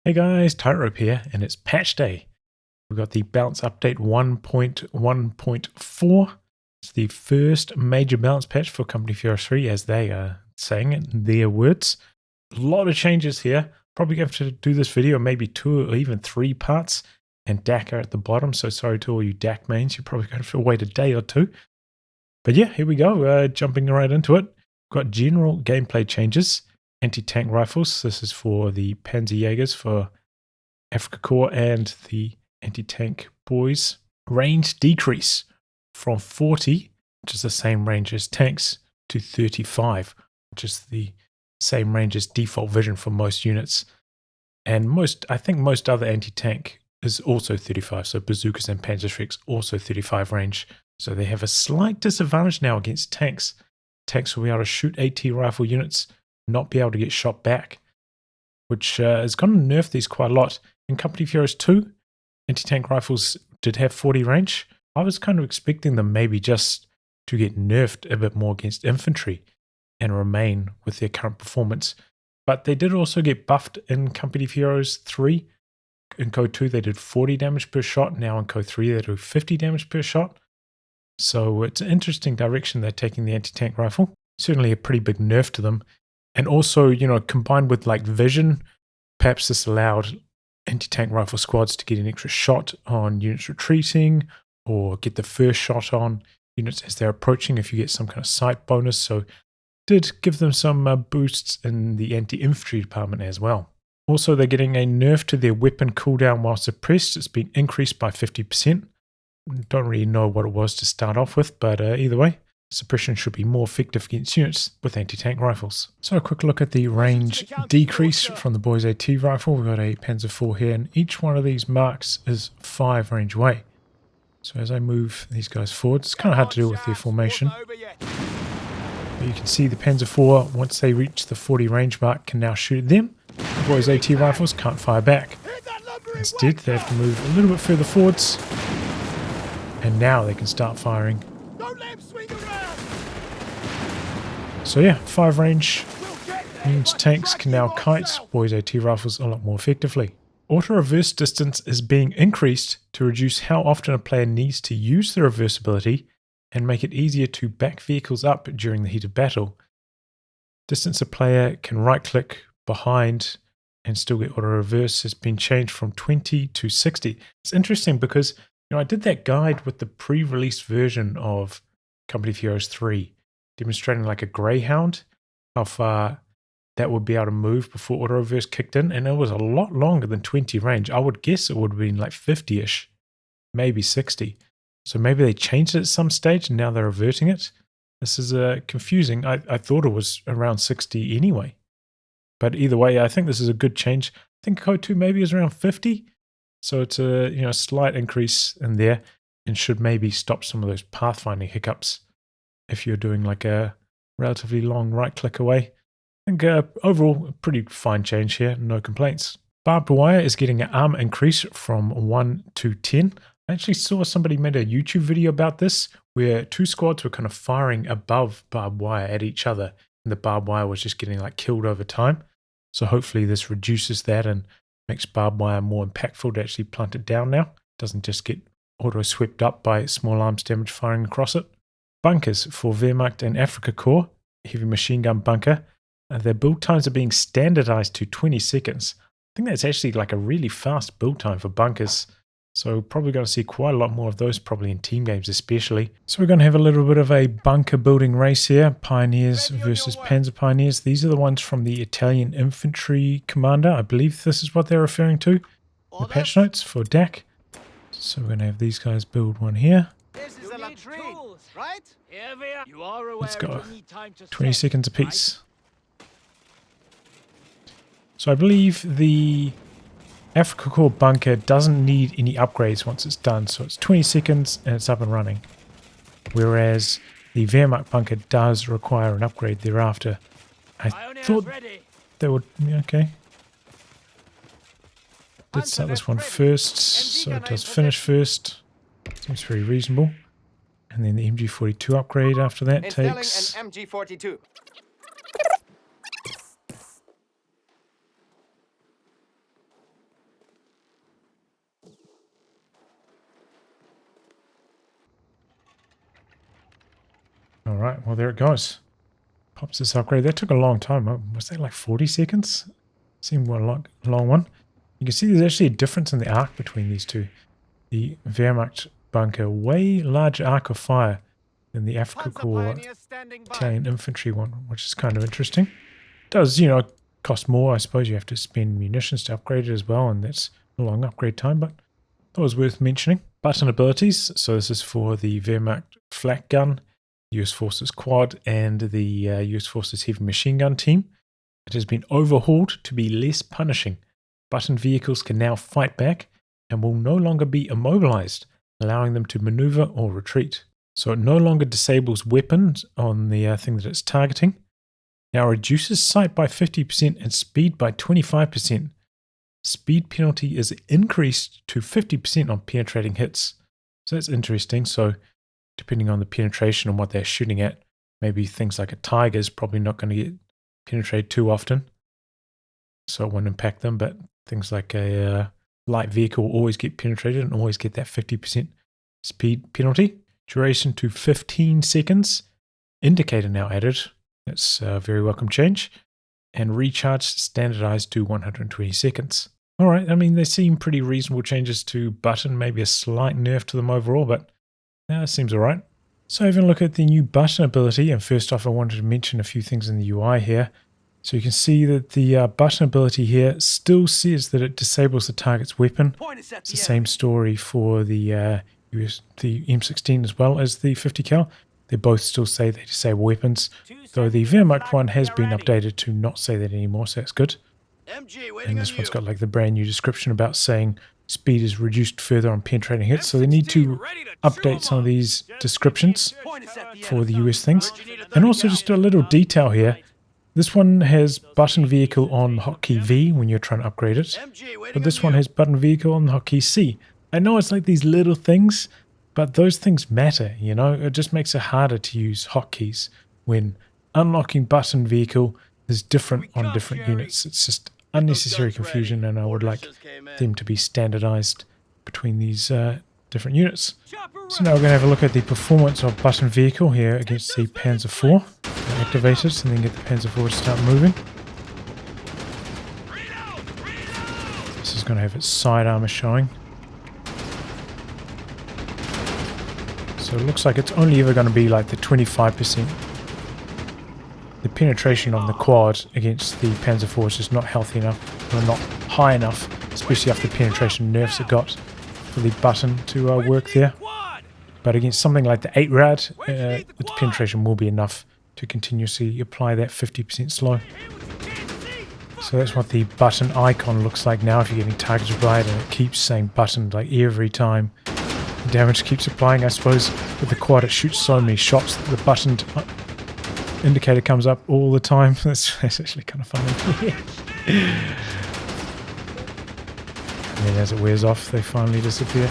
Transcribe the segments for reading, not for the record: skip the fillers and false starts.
Hey guys, Tightrope here, and it's patch day. We've got the balance update 1.1.4. It's the first major balance patch for Company Fury 3, as they are saying it in their words. A lot of changes here. Probably going to have to do this video, maybe 2 or even 3 parts, and DAC are at the bottom, so sorry to all you DAC mains. You're probably going to have to wait a day or 2. But yeah, here we go, jumping right into it. We've got general gameplay changes. Anti-tank rifles. This is for the Panzerjägers for Afrika Korps and the anti-tank boys. Range decrease from 40, which is the same range as tanks, to 35, which is the same range as default vision for most units. And I think most other anti-tank is also 35. So bazookas and Panzerschrecks also 35 range. So they have a slight disadvantage now against tanks. Tanks will be able to shoot AT rifle units, not be able to get shot back, which is going to nerf these quite a lot. In Company Furies 2, anti-tank rifles did have 40 range. I was kind of expecting them maybe just to get nerfed a bit more against infantry and remain with their current performance. But they did also get buffed in Company Furies 3. In COH2 they did 40 damage per shot. Now in COH3 they do 50 damage per shot. So it's an interesting direction they're taking the anti-tank rifle. Certainly a pretty big nerf to them. And also, combined with like vision, perhaps this allowed anti-tank rifle squads to get an extra shot on units retreating, or get the first shot on units as they're approaching if you get some kind of sight bonus. So did give them some boosts in the anti-infantry department as well. Also, they're getting a nerf to their weapon cooldown while suppressed. It's been increased by 50%. Don't really know what it was to start off with, but either way, suppression should be more effective against units with anti-tank rifles. So a quick look at the range decrease from the boys AT rifle. We've got a Panzer IV here, and each one of these marks is 5 range away. So as I move these guys forward, it's kind of hard to do with their formation. But you can see the Panzer IV, once they reach the 40 range mark, can now shoot them. The boys AT rifles can't fire back. Instead, they have to move a little bit further forwards, and now they can start firing. So yeah, 5 range means tanks can now kite boys AT rifles a lot more effectively. Auto reverse distance is being increased to reduce how often a player needs to use the reverse ability and make it easier to back vehicles up during the heat of battle. Distance a player can right click behind and still get auto reverse has been changed from 20 to 60. It's interesting because I did that guide with the pre-release version of Company Furies 3. Demonstrating like a Greyhound, how far that would be able to move before auto reverse kicked in, and it was a lot longer than 20 range. I would guess it would have been like 50-ish, maybe 60. So maybe they changed it at some stage and now they're reverting it. This is confusing. I thought it was around 60 anyway. But either way, I think this is a good change. I think COH2 maybe is around 50. So it's a slight increase in there and should maybe stop some of those pathfinding hiccups if you're doing like a relatively long right click away. I think overall a pretty fine change here, no complaints. Barbed wire is getting an armor increase from 1 to 10. I actually saw somebody made a YouTube video about this where 2 squads were kind of firing above barbed wire at each other, and the barbed wire was just getting like killed over time. So hopefully this reduces that and makes barbed wire more impactful to actually plant it down now. It doesn't just get auto swept up by small arms damage firing across it. Bunkers for Wehrmacht and Afrika Korps, heavy machine gun bunker. Their build times are being standardized to 20 seconds. I think that's actually like a really fast build time for bunkers. So probably going to see quite a lot more of those probably in team games especially. So we're going to have a little bit of a bunker building race here. Pioneers versus Panzer Pioneers. These are the ones from the Italian Infantry Commander. I believe this is what they're referring to. The patch notes for DAC. So we're going to have these guys build one here. Right? Let's go. 20 seconds apiece. So I believe the Afrika Korps bunker doesn't need any upgrades once it's done. So it's 20 seconds and it's up and running. Whereas the Wehrmacht bunker does require an upgrade thereafter. I thought they would... Okay. Let's start this one first. So it does finish first. Seems very reasonable. And then the MG42 upgrade after that takes... An MG42. All right, well, there it goes. Pops this upgrade. That took a long time. Was that like 40 seconds? Seemed a long one. You can see there's actually a difference in the arc between these two. The Wehrmacht bunker, way larger arc of fire than the Afrika Korps Italian infantry one, which is kind of interesting. Does, cost more. I suppose you have to spend munitions to upgrade it as well, and that's a long upgrade time, but that was worth mentioning. Button abilities. So this is for the Wehrmacht flak gun, US Forces quad, and the US Forces heavy machine gun team. It has been overhauled to be less punishing. Button vehicles can now fight back and will no longer be immobilized, allowing them to maneuver or retreat. So it no longer disables weapons on the thing that it's targeting. Now reduces sight by 50% and speed by 25%. Speed penalty is increased to 50% on penetrating hits. So that's interesting. So depending on the penetration and what they're shooting at, maybe things like a Tiger is probably not going to get penetrated too often, so it won't impact them, but things like a light vehicle will always get penetrated and always get that 50% speed penalty. Duration to 15 seconds. Indicator now added. That's a very welcome change. And recharge standardized to 120 seconds. All right, I mean, they seem pretty reasonable changes to button, maybe a slight nerf to them overall, but it seems all right. So having a look at the new button ability, and first off I wanted to mention a few things in the UI here. So you can see that the button ability here still says that it disables the target's weapon. It's the same story for the M16 as well as the 50 cal. They both still say they disable weapons, though the Wehrmacht one has been updated to not say that anymore, so that's good. And this one's got like the brand new description about saying speed is reduced further on penetrating hits, so they need to update some of these descriptions for the US things. And also just a little detail here. This one has button vehicle on hotkey V when you're trying to upgrade it, but this one has button vehicle on hotkey C. I know it's like these little things, but those things matter, It just makes it harder to use hotkeys when unlocking button vehicle is different on different units. It's just unnecessary confusion, and I would like them to be standardized between these different units. So now we're going to have a look at the performance of button vehicle here against the Panzer IV. Activate it and then get the Panzer IV to start moving. This is going to have its side armor showing. So it looks like it's only ever going to be like the 25%. The penetration on the quad against the Panzer IV is just not healthy enough, or not high enough, especially after the penetration nerfs it got for the button to work there. But against something like the 8 rad, its penetration will be enough to continuously apply that 50% slow. So that's what the button icon looks like now if you're getting targeted right, and it keeps saying button like every time. The damage keeps applying. I suppose with the quad it shoots so many shots that the button indicator comes up all the time. That's actually kind of funny. And then as it wears off, they finally disappear.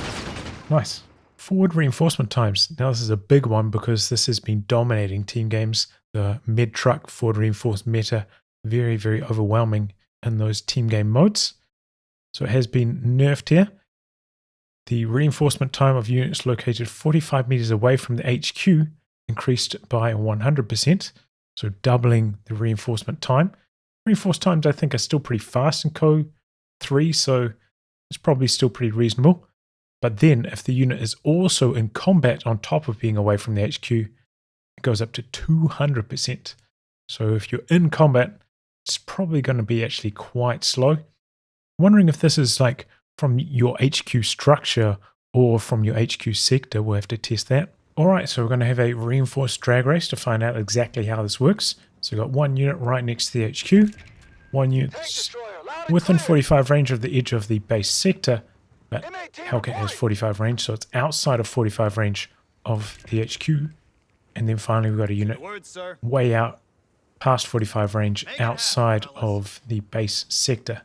Nice. Forward reinforcement times. Now this is a big one because this has been dominating team games. The mid-truck forward reinforced meta, very, very overwhelming in those team game modes. So it has been nerfed here. The reinforcement time of units located 45 meters away from the HQ increased by 100%, so doubling the reinforcement time. Reinforced times I think are still pretty fast in COH3, so it's probably still pretty reasonable. But then if the unit is also in combat on top of being away from the HQ, it goes up to 200%. So if you're in combat, it's probably going to be actually quite slow. I'm wondering if this is like from your HQ structure or from your HQ sector. We'll have to test that. Alright, so we're going to have a reinforced drag race to find out exactly how this works. So we've got one unit right next to the HQ, one unit within 45 range of the edge of the base sector, but Hellcat has 45 range, so it's outside of 45 range of the HQ. And then finally we've got a unit way out past 45 range outside of the base sector.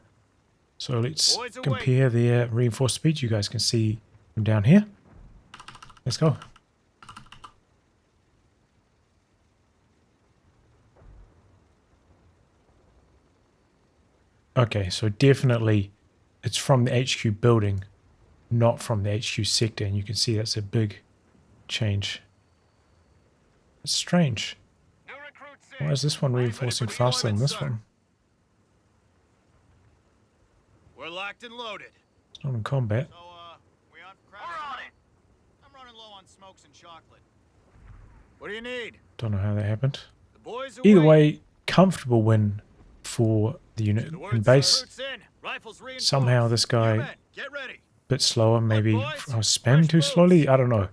So let's compare their reinforced speeds. You guys can see them down here. Let's go. Okay, so definitely it's from the HQ building, not from the HQ sector, and you can see that's a big change. It's strange. Why is this one reinforcing faster than this one? We're locked and loaded. It's not in combat. So, we on for crashing? I'm running low on smokes and chocolate. What do you need? Don't know how that happened. The boys are Either waiting. way, comfortable win for the unit in base. Somehow this guy Get ready. bit slower. Maybe I was spamming too slowly. I don't know.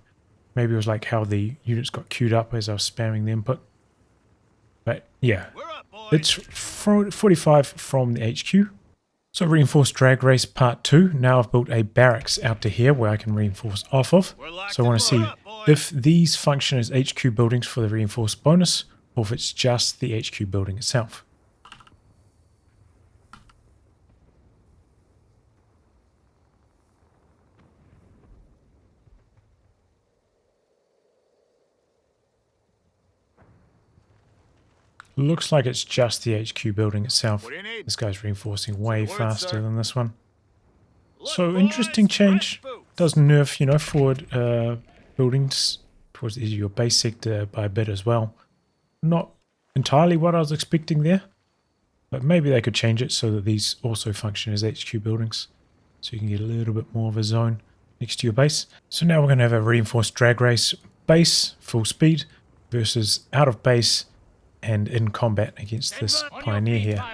Maybe it was like how the units got queued up as I was spamming the input. But yeah, We're up, boys. it's 45 from the HQ. So reinforced drag race part 2. Now I've built a barracks out to here where I can reinforce off of. So I want to see if these function as HQ buildings for the reinforced bonus or if it's just the HQ building itself. Looks like it's just the HQ building itself. What do you need? This guy's reinforcing way word, faster sir. than this one. Look, So boys, interesting change. fresh boots. Does nerf, you know, forward buildings towards your base sector by a bit as well. Not entirely what I was expecting there, but maybe they could change it so that these also function as HQ buildings. So you can get a little bit more of a zone next to your base. So now we're going to have a reinforced drag race base, full speed, versus out of base and in combat against this pioneer here.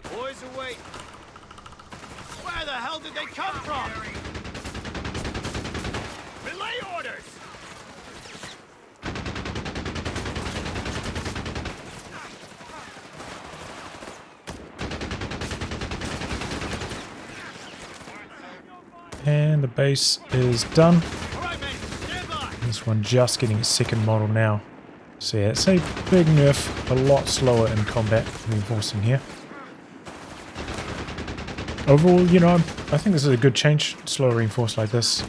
Boys are waiting. Where the hell did they come from? Relay orders. And the base is done. All right, men, stand by. This one just getting its second model now. So yeah, it's a big nerf, a lot slower in combat reinforcing here. Overall, you know, I think this is a good change, slow reinforced like this.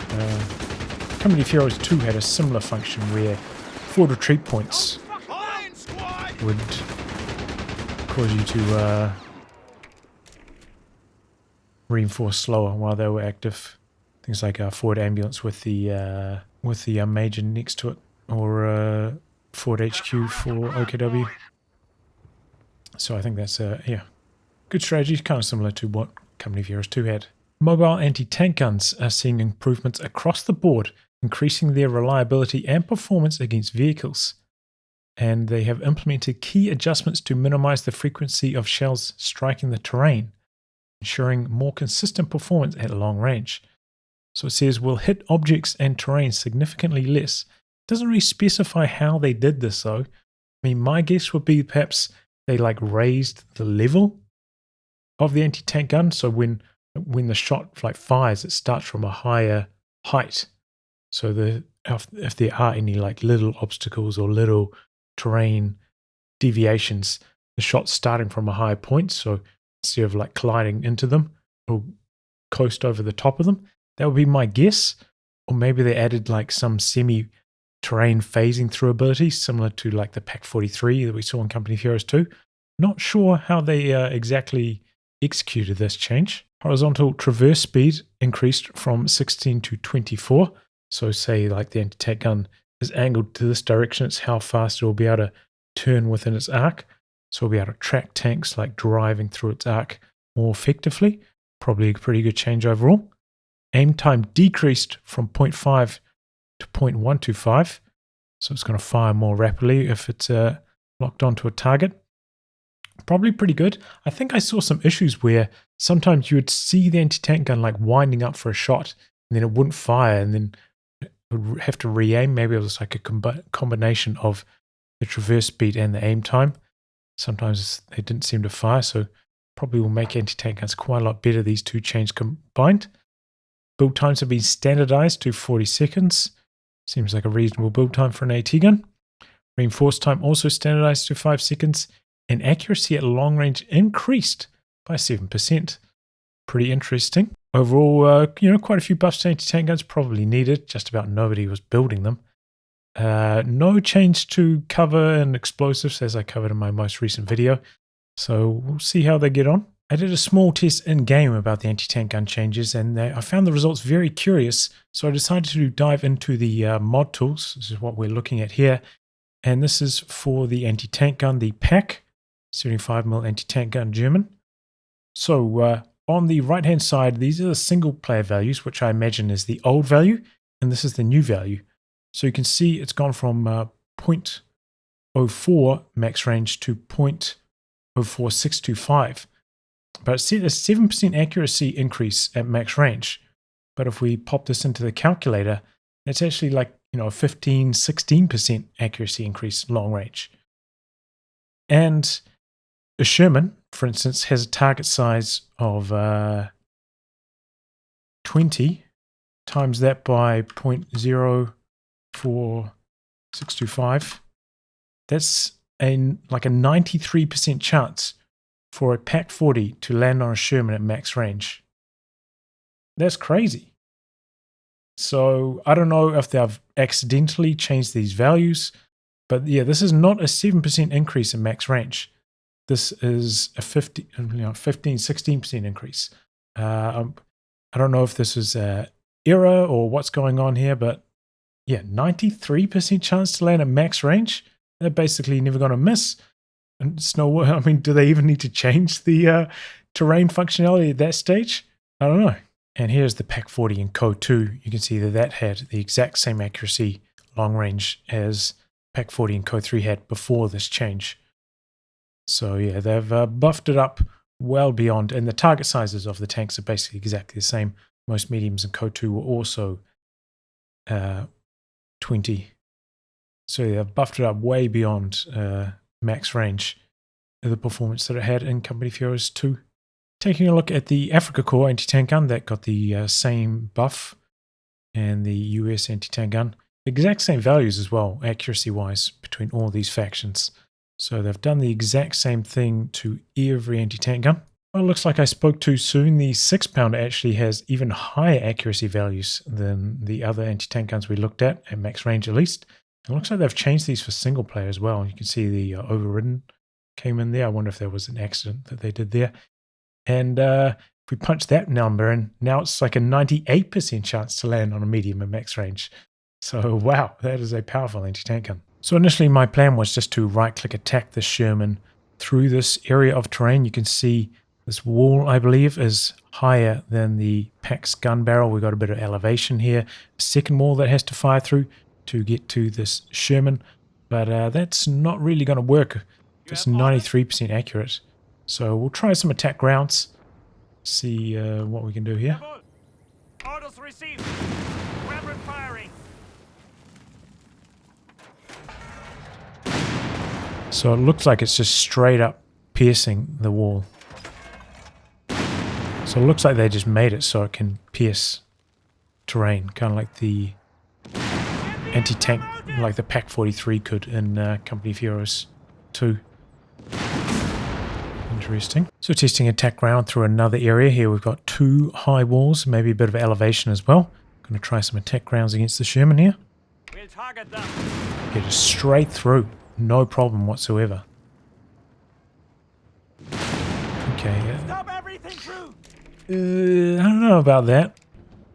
Company of Heroes 2 had a similar function where forward retreat points Iron squad. would cause you to reinforce slower while they were active. Things like forward ambulance with the major next to it, or forward HQ for OKW. So I think that's yeah, good strategy, kind of similar to what Company of Heroes 2 had. Mobile anti-tank guns are seeing improvements across the board, increasing their reliability and performance against vehicles. And they have implemented key adjustments to minimize the frequency of shells striking the terrain, ensuring more consistent performance at long range. So it says will hit objects and terrain significantly less. It doesn't really specify how they did this though. I mean, my guess would be perhaps they like raised the level of the anti-tank gun, so when the shot like fires, it starts from a higher height. So if there are any like little obstacles or little terrain deviations, the shot's starting from a higher point. So instead of like colliding into them, it'll coast over the top of them. That would be my guess. Or maybe they added like some semi-terrain phasing through ability, similar to like the Pack 43 that we saw in Company of Heroes 2. Not sure how they exactly executed this change. Horizontal traverse speed increased from 16 to 24. So say like the anti-tank gun is angled to this direction, it's how fast it will be able to turn within its arc. So we'll be able to track tanks like driving through its arc more effectively. Probably a pretty good change overall. Aim time decreased from 0.5 to 0.125. So it's going to fire more rapidly if it's locked onto a target. Probably pretty good. I think I saw some issues where sometimes you would see the anti-tank gun like winding up for a shot and then it wouldn't fire and then it would have to re-aim. Maybe it was like a combination of the traverse speed and the aim time. Sometimes they didn't seem to fire, so probably will make anti-tank guns quite a lot better, these two changes combined. Build times have been standardized to 40 seconds. Seems like a reasonable build time for an AT gun. Reinforced time also standardized to 5 seconds. And accuracy at long range increased by 7%. Pretty interesting. Overall, quite a few buffs to anti-tank guns probably needed. Just about nobody was building them. No change to cover and explosives as I covered in my most recent video. So we'll see how they get on. I did a small test in-game about the anti-tank gun changes, and I found the results very curious, so I decided to dive into the mod tools. This is what we're looking at here, and this is for the anti-tank gun, the PAC, 75mm anti-tank gun German. So on the right-hand side, these are the single-player values, which I imagine is the old value, and this is the new value. So you can see it's gone from 0.04 max range to 0.04625. But it's a 7% accuracy increase at max range. But if we pop this into the calculator, it's actually like, 15-16% accuracy increase long range. And a Sherman, for instance, has a target size of 20 times that by 0.04625. That's like a 93% chance for a PAC 40 to land on a Sherman at max range. That's crazy. So I don't know if they've accidentally changed these values, but yeah, this is not a 7% increase in max range. This is a 15-16% increase. I don't know if this is an error or what's going on here, but yeah, 93% chance to land at max range. They're basically never going to miss. And do they even need to change the terrain functionality at that stage? I don't know. And here's the PAC 40 in COH2. You can see that had the exact same accuracy long range as PAC 40 and COH3 had before this change. So yeah, they've buffed it up well beyond, and the target sizes of the tanks are basically exactly the same. Most mediums in COH2 were also 20. So yeah, they've buffed it up way beyond max range of the performance that it had in Company of Heroes 2. Taking a look at the Africa Corps anti-tank gun, that got the same buff, and the US anti-tank gun, exact same values as well, accuracy-wise, between all these factions. So they've done the exact same thing to every anti-tank gun. Well, it looks like I spoke too soon. The 6-pounder actually has even higher accuracy values than the other anti-tank guns we looked at max range at least. It looks like they've changed these for single player as well. You can see the overridden came in there. I wonder if there was an accident that they did there. And if we punch that number in, now it's like a 98% chance to land on a medium at max range. So wow, that is a powerful anti-tank gun. So initially my plan was just to right-click attack the Sherman through this area of terrain. You can see this wall, I believe, is higher than the PAC's gun barrel. We've got a bit of elevation here. A second wall that has to fire through to get to this Sherman, but that's not really going to work. It's 93% accurate. So we'll try some attack rounds, see what we can do here. Orders received. Rapid firing. So it looks like it's just straight up piercing the wall. So it looks like they just made it so it can pierce terrain, kind of like the anti-tank, like the PAC 43 could in Company of Heroes 2. Interesting. So testing attack round through another area here. We've got 2 high walls, maybe a bit of elevation as well. Going to try some attack rounds against the Sherman here. We'll target them. Get it straight through, no problem whatsoever. Okay. Stop everything through. I don't know about that.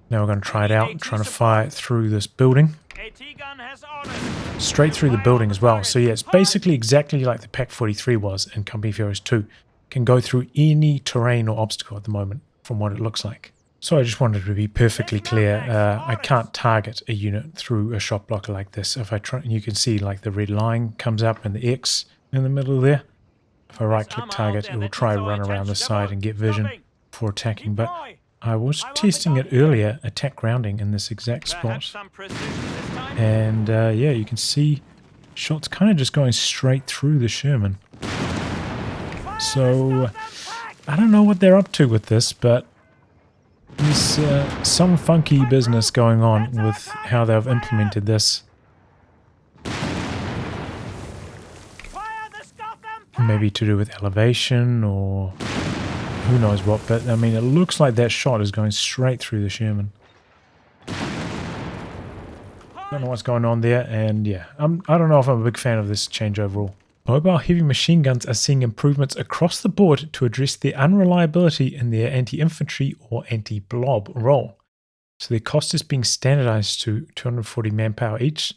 Now we're going to try it out, trying to fire through this building. AT gun has orders. Straight through the building as well. So yeah, it's basically exactly like the PAC 43 was in Company of Heroes 2. Can go through any terrain or obstacle at the moment, from what it looks like. So I just wanted to be perfectly clear. I can't target a unit through a shot blocker like this. If I try, you can see like the red line comes up and the X in the middle there. If I right-click target, it will try to run around the side and get vision for attacking. But I was testing it earlier, attack grounding in this exact spot. And yeah, you can see shots kind of just going straight through the Sherman. So I don't know what they're up to with this, but there's some funky business going on with how they've implemented this. Maybe to do with elevation or who knows what, but I mean, it looks like that shot is going straight through the Sherman. Don't know what's going on there, and yeah, I don't know if I'm a big fan of this change overall. Mobile heavy machine guns are seeing improvements across the board to address their unreliability in their anti-infantry or anti-blob role. So their cost is being standardized to 240 manpower each.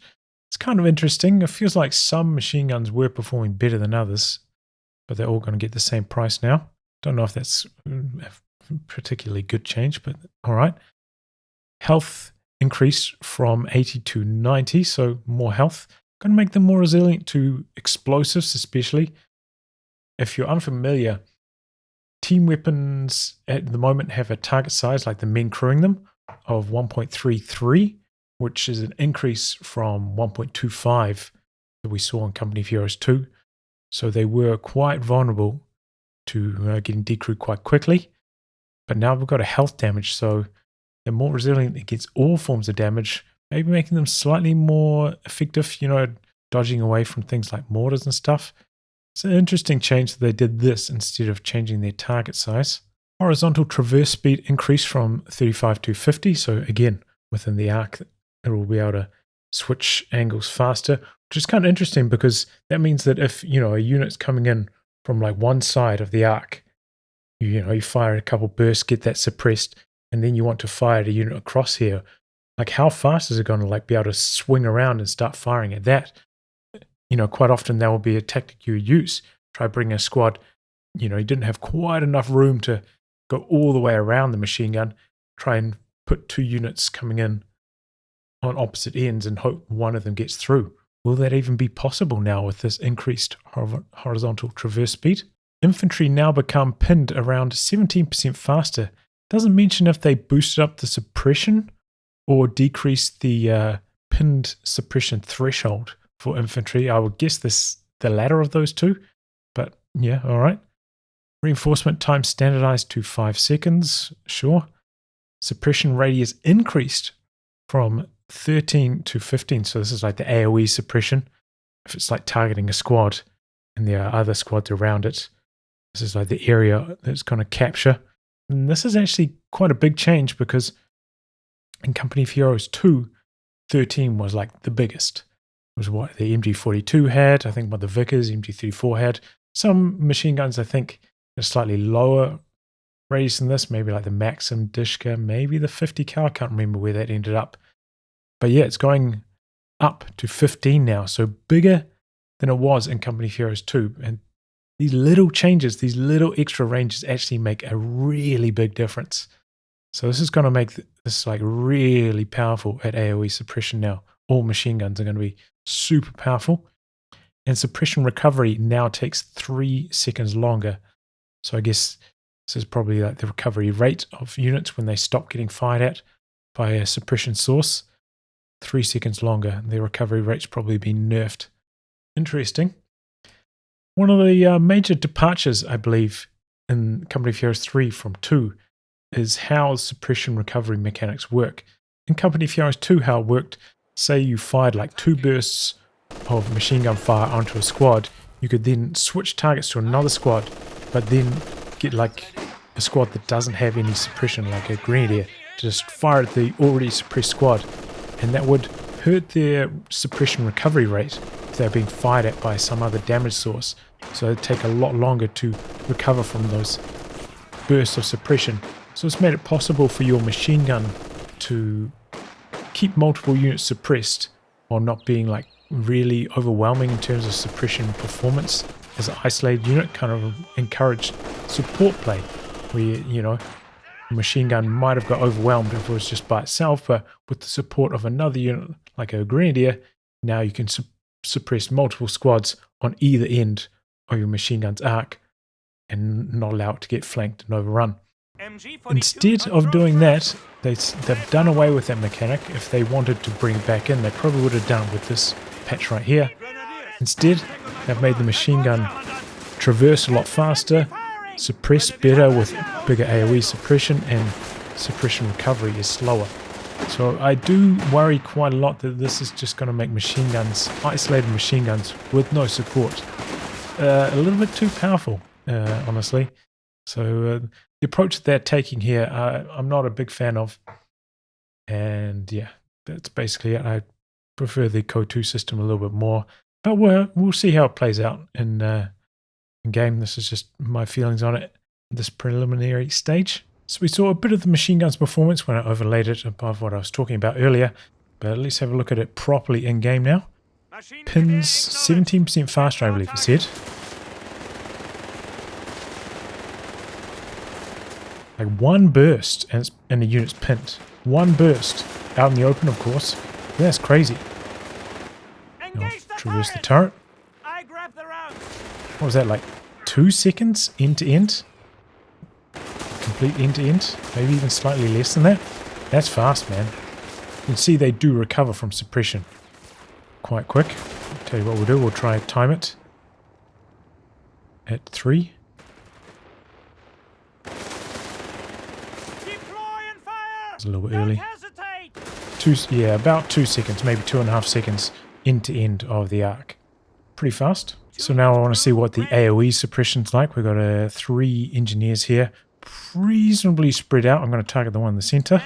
It's kind of interesting. It feels like some machine guns were performing better than others, but they're all going to get the same price now. Don't know if that's a particularly good change, but all right. Health increased from 80 to 90, so more health. Going to make them more resilient to explosives, especially. If you're unfamiliar, team weapons at the moment have a target size, like the men crewing them, of 1.33, which is an increase from 1.25 that we saw in Company of Heroes 2. So they were quite vulnerable to getting decrewed quite quickly. But now we've got a health damage, so they're more resilient against all forms of damage, maybe making them slightly more effective, dodging away from things like mortars and stuff. It's an interesting change that they did this instead of changing their target size. Horizontal traverse speed increased from 35 to 50, so again, within the arc, it will be able to switch angles faster, which is kind of interesting because that means that if, a unit's coming in from like one side of the arc, you fire a couple bursts, get that suppressed, and then you want to fire a unit across here. Like, how fast is it going to be able to swing around and start firing at that? Quite often that will be a tactic you use. Try bringing a squad. You didn't have quite enough room to go all the way around the machine gun. Try and put two units coming in on opposite ends and hope one of them gets through. Will that even be possible now with this increased horizontal traverse speed? Infantry now become pinned around 17% faster. Doesn't mention if they boosted up the suppression or decreased the pinned suppression threshold for infantry. I would guess the latter of those two, but yeah, all right. Reinforcement time standardized to 5 seconds, sure. Suppression radius increased from 13 to 15, so this is like the AoE suppression. If it's like targeting a squad and there are other squads around it, this is like the area that it's going to capture. And this is actually quite a big change because in Company of Heroes 2, 13 was like the biggest. It was what the MG42 had, I think what the Vickers MG34 had. Some machine guns, I think, are slightly lower radius than this, maybe like the Maxim Dishka, maybe the 50 cal. I can't remember where that ended up. But yeah, it's going up to 15 now, so bigger than it was in Company of Heroes 2. And these little changes, these little extra ranges actually make a really big difference. So this is going to make this like really powerful at AoE suppression now. All machine guns are going to be super powerful. And suppression recovery now takes 3 seconds longer. So I guess this is probably like the recovery rate of units when they stop getting fired at by a suppression source. 3 seconds longer. Their recovery rate's probably been nerfed. Interesting. One of the major departures, I believe, in Company of Heroes 3 from 2 is how suppression recovery mechanics work. In Company of Heroes 2, how it worked, say you fired like 2 bursts of machine gun fire onto a squad, you could then switch targets to another squad, but then get like a squad that doesn't have any suppression, like a grenadier, to just fire at the already suppressed squad, and that would hurt their suppression recovery rate if they're being fired at by some other damage source. So it'd take a lot longer to recover from those bursts of suppression. So it's made it possible for your machine gun to keep multiple units suppressed while not being like really overwhelming in terms of suppression performance. As an isolated unit, kind of encouraged support play where, a machine gun might have got overwhelmed if it was just by itself, but with the support of another unit like a grenadier, now you can suppress multiple squads on either end of your machine gun's arc and not allow it to get flanked and overrun. Instead of doing that, they've done away with that mechanic. If they wanted to bring it back in, they probably would have done it with this patch right here. Instead, they've made the machine gun traverse a lot faster, suppress better with bigger AoE suppression, and suppression recovery is slower. So I do worry quite a lot that this is just going to make machine guns, isolated machine guns with no support, a little bit too powerful, honestly. So the approach they're taking here, I'm not a big fan of. And yeah, that's basically it. I prefer the COH2 system a little bit more. But we'll see how it plays out in game. This is just my feelings on it at this preliminary stage. So we saw a bit of the machine gun's performance when I overlaid it above what I was talking about earlier. But let's have a look at it properly in game now. Pins 17% faster, I believe it said. Like one burst and the unit's pinned. One burst out in the open, of course. That's crazy. I'll traverse the turret. What was that, like 2 seconds end to end? Complete end to end? Maybe even slightly less than that? That's fast, man. You can see they do recover from suppression quite quick. I'll tell you what we'll do, we'll try and time it at 3. It's a little bit early. About 2 seconds, maybe 2.5 seconds end to end of the arc. Pretty fast. So now I want to see what the AoE suppression's like. We've got 3 engineers here, reasonably spread out. I'm going to target the one in the center.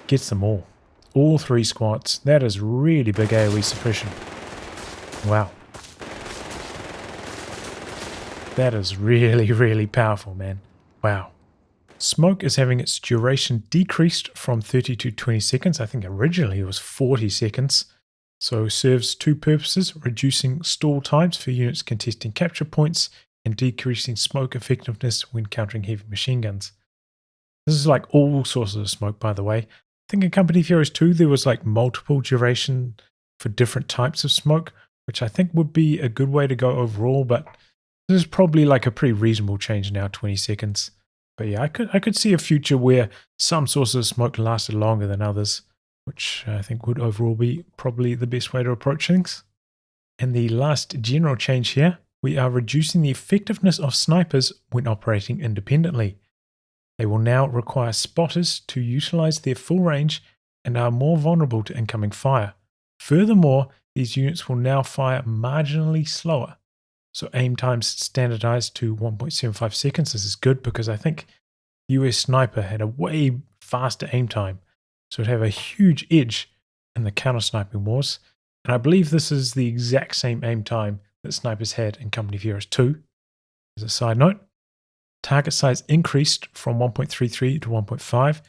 Gets them all 3 squads. That is really big AoE suppression. Wow. That is really, really powerful, man. Wow. Smoke is having its duration decreased from 30 to 20 seconds. I think originally it was 40 seconds. So serves 2 purposes, reducing stall times for units contesting capture points and decreasing smoke effectiveness when countering heavy machine guns. This is like all sources of smoke, by the way. I think in Company of Heroes 2 there was like multiple duration for different types of smoke, which I think would be a good way to go overall, but this is probably like a pretty reasonable change now, 20 seconds. But yeah, I could see a future where some sources of smoke lasted longer than others, which I think would overall be probably the best way to approach things. And the last general change here, we are reducing the effectiveness of snipers when operating independently. They will now require spotters to utilize their full range and are more vulnerable to incoming fire. Furthermore, these units will now fire marginally slower. So aim times standardized to 1.75 seconds. This is good because I think US Sniper had a way faster aim time. So it'd have a huge edge in the counter-sniping wars. And I believe this is the exact same aim time that snipers had in Company of Heroes 2. As a side note, target size increased from 1.33 to 1.5.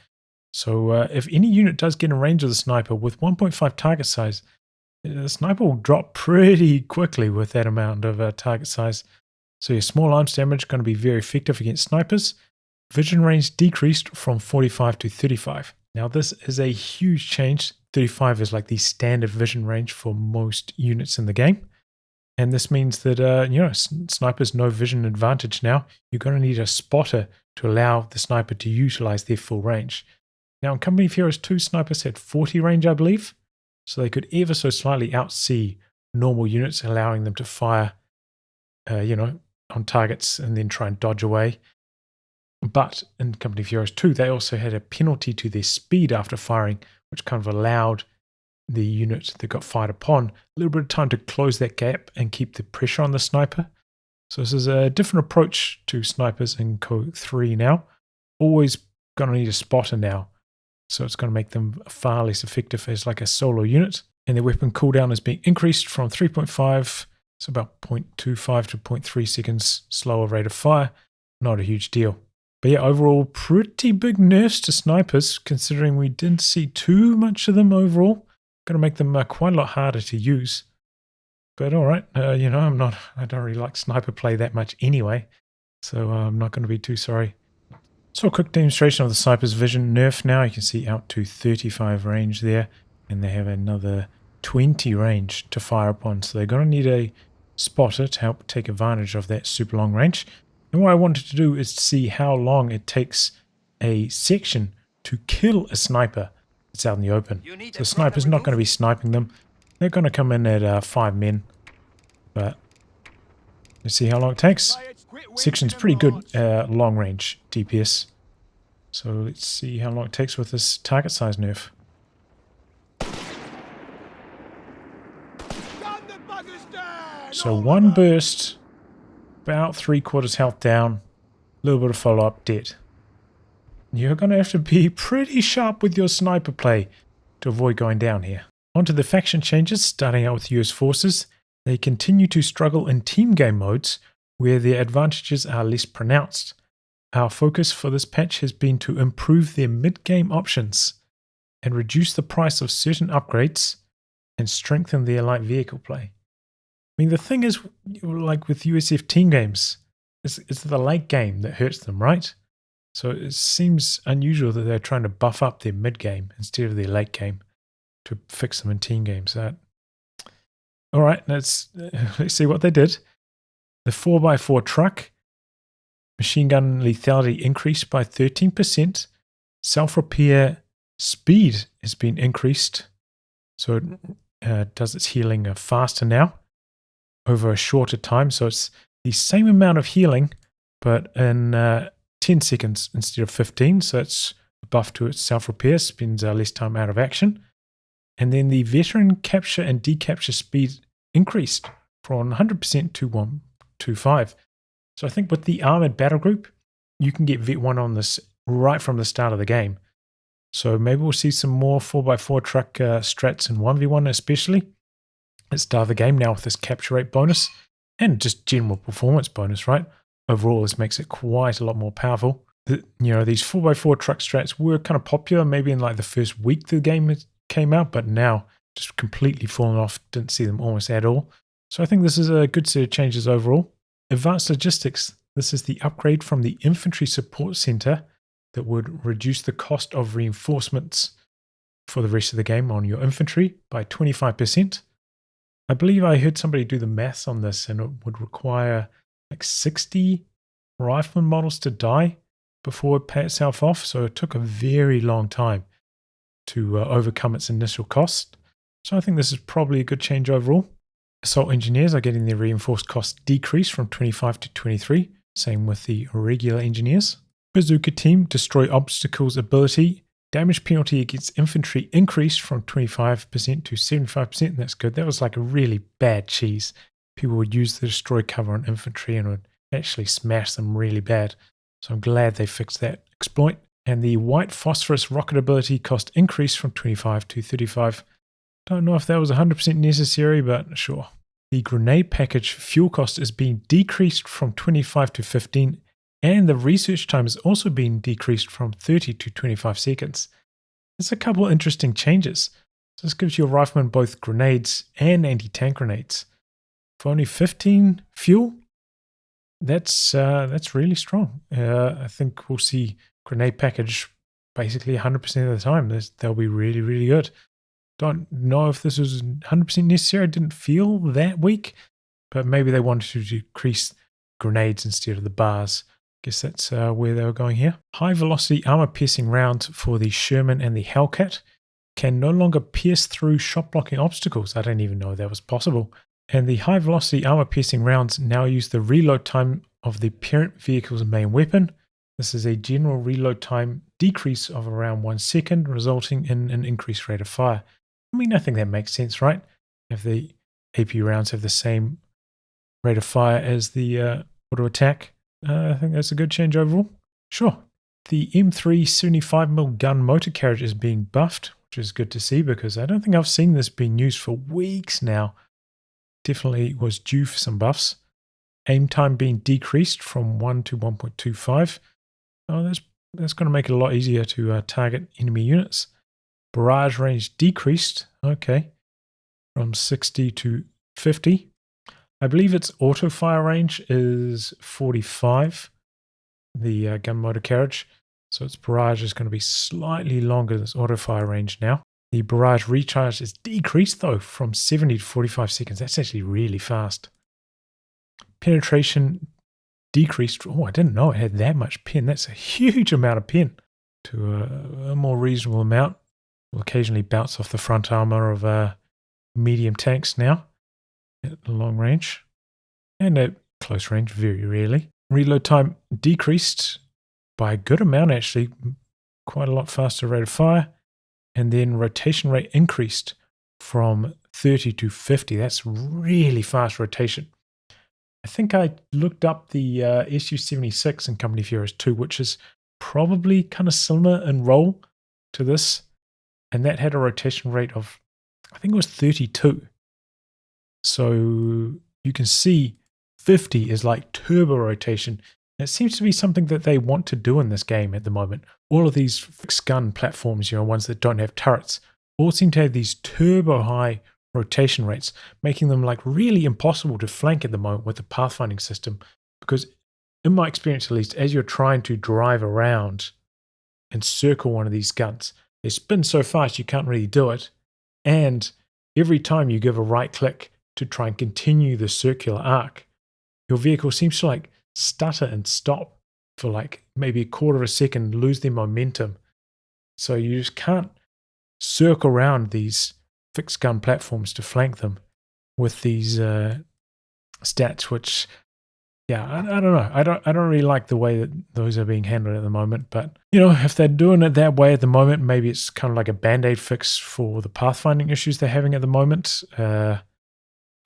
So if any unit does get in range of the sniper with 1.5 target size, the sniper will drop pretty quickly with that amount of target size. So your small arms damage is going to be very effective against snipers. Vision range decreased from 45 to 35. Now this is a huge change. 35 is like the standard vision range for most units in the game. And this means that, snipers no vision advantage now. You're going to need a spotter to allow the sniper to utilize their full range. Now in Company of Heroes 2, snipers had 40 range, I believe. So they could ever so slightly outsee normal units, allowing them to fire, on targets and then try and dodge away. But in Company of Heroes 2, they also had a penalty to their speed after firing, which kind of allowed the unit that got fired upon a little bit of time to close that gap and keep the pressure on the sniper. So this is a different approach to snipers in COH3 now. Always going to need a spotter now. So it's going to make them far less effective as like a solo unit. And their weapon cooldown is being increased from 3.5, so about 0.25 to 0.3 seconds slower rate of fire. Not a huge deal. But yeah, overall, pretty big nerfs to snipers, considering we didn't see too much of them overall. Going to make them quite a lot harder to use. But all right, I don't really like sniper play that much anyway, so I'm not going to be too sorry. So a quick demonstration of the sniper's vision nerf now. You can see out to 35 range there, and they have another 20 range to fire upon. So they're going to need a spotter to help take advantage of that super long range. And what I wanted to do is to see how long it takes a section to kill a sniper that's out in the open. So the sniper's not going to be sniping them. They're going to come in at 5 men. But let's see how long it takes. Section's pretty good long range DPS. So let's see how long it takes with this target size nerf. So one burst, about 3/4 health down, a little bit of follow-up, dead. You're going to have to be pretty sharp with your sniper play to avoid going down here. Onto the faction changes, starting out with US forces. They continue to struggle in team game modes where their advantages are less pronounced. Our focus for this patch has been to improve their mid-game options and reduce the price of certain upgrades and strengthen their light vehicle play. I mean, the thing is, like with USF team games, it's the late game that hurts them, right? So it seems unusual that they're trying to buff up their mid-game instead of their late game to fix them in team games. All right, let's see what they did. The 4x4 truck, machine gun lethality increased by 13%. Self-repair speed has been increased, so it does its healing faster now over a shorter time. So it's the same amount of healing, but in 10 seconds instead of 15. So it's a buff to its self-repair, spends less time out of action. And then the veteran capture and decapture speed increased from 100% to 125. So I think with the armored battle group, you can get Vet 1 on this right from the start of the game. So maybe we'll see some more 4x4 truck strats in 1v1 especially at the start of the game now with this capture rate bonus and just general performance bonus, right? Overall, this makes it quite a lot more powerful. These 4x4 truck strats were kind of popular maybe in like the first week the game came out, but now just completely fallen off. Didn't see them almost at all. So I think this is a good set of changes overall. Advanced logistics. This is the upgrade from the infantry support center that would reduce the cost of reinforcements for the rest of the game on your infantry by 25%. I believe I heard somebody do the maths on this, and it would require like 60 Rifleman models to die before it pay itself off. So it took a very long time to overcome its initial cost. So I think this is probably a good change overall. Assault engineers are getting their reinforced cost decreased from 25 to 23. Same with the regular engineers. Bazooka team destroy obstacles ability. Damage penalty against infantry increased from 25% to 75%. And that's good. That was like a really bad cheese. People would use the destroy cover on infantry and would actually smash them really bad. So I'm glad they fixed that exploit. And the white phosphorus rocket ability cost increased from 25 to 35. Don't know if that was 100% necessary, but sure. The grenade package fuel cost is being decreased from 25 to 15, and the research time is also being decreased from 30 to 25 seconds. There's a couple of interesting changes. So this gives your rifleman both grenades and anti-tank grenades. For only 15 fuel, that's really strong. I think we'll see grenade package basically 100% of the time. They'll be really, really good. Don't know if this was 100% necessary. I didn't feel that weak, but maybe they wanted to decrease grenades instead of the bars. Guess that's where they were going here. High velocity armor piercing rounds for the Sherman and the Hellcat can no longer pierce through shot blocking obstacles. I didn't even know that was possible. And the high velocity armor piercing rounds now use the reload time of the parent vehicle's main weapon. This is a general reload time decrease of around 1 second, resulting in an increased rate of fire. I mean, I think that makes sense, right? If the AP rounds have the same rate of fire as the auto attack, I think that's a good change overall. Sure. The M3 75mm gun motor carriage is being buffed, which is good to see because I don't think I've seen this being used for weeks now. Definitely was due for some buffs. Aim time being decreased from 1 to 1.25. Oh, that's going to make it a lot easier to target enemy units. Barrage range decreased, okay, from 60 to 50. I believe its auto fire range is 45, the gun motor carriage. So its barrage is going to be slightly longer than its auto fire range now. The barrage recharge is decreased though from 70 to 45 seconds. That's actually really fast. Penetration decreased. Oh, I didn't know it had that much pen. That's a huge amount of pen to a more reasonable amount. Will occasionally bounce off the front armor of medium tanks now at long range, and at close range very rarely. Reload time decreased by a good amount actually, quite a lot faster rate of fire, and then rotation rate increased from 30 to 50. That's really fast rotation. I think I looked up the SU-76 in Company Furious 2, which is probably kind of similar in role to this. And that had a rotation rate of I think it was 32. So you can see 50 is like turbo rotation. And it seems to be something that they want to do in this game at the moment. All of these fixed gun platforms, ones that don't have turrets, all seem to have these turbo high rotation rates, making them like really impossible to flank at the moment with the pathfinding system. Because in my experience, at least, as you're trying to drive around and circle one of these guns, they spin so fast you can't really do it. And every time you give a right click to try and continue the circular arc, your vehicle seems to like stutter and stop for like maybe a quarter of a second, lose their momentum. So you just can't circle around these fixed gun platforms to flank them with these stats, which, yeah, I don't know. I don't really like the way that those are being handled at the moment. But, if they're doing it that way at the moment, maybe it's kind of like a band-aid fix for the pathfinding issues they're having at the moment. It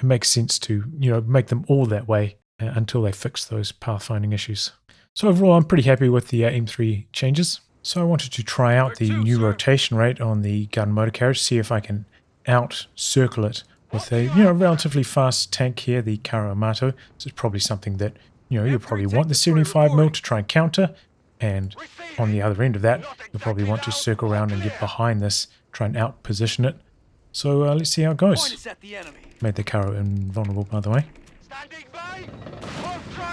makes sense to, make them all that way until they fix those pathfinding issues. So overall, I'm pretty happy with the M3 changes. So I wanted to try out the new rotation rate on the gun motor carriage, see if I can out-circle it with a, relatively fast tank here, the Karo Amato. This is probably something that, you'll probably want the 75mm to try and counter. And on the other end of that, you'll probably want to circle around and get behind this, try and out-position it. So let's see how it goes. Made the Karo invulnerable, by the way.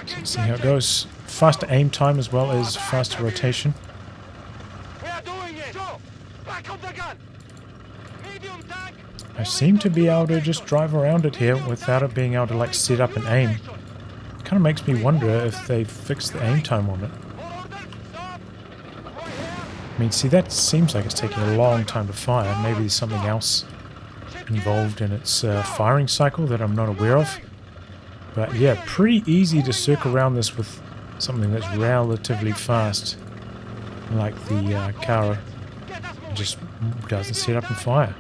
So let's see how it goes. Faster aim time as well as faster rotation. I seem to be able to just drive around it here without it being able to like set up and aim. It kind of makes me wonder if they fixed the aim time on it. I mean, see, that seems like it's taking a long time to fire. Maybe there's something else involved in its firing cycle that I'm not aware of. But yeah, pretty easy to circle around this with something that's relatively fast, like the Karo. It just doesn't set up and fire.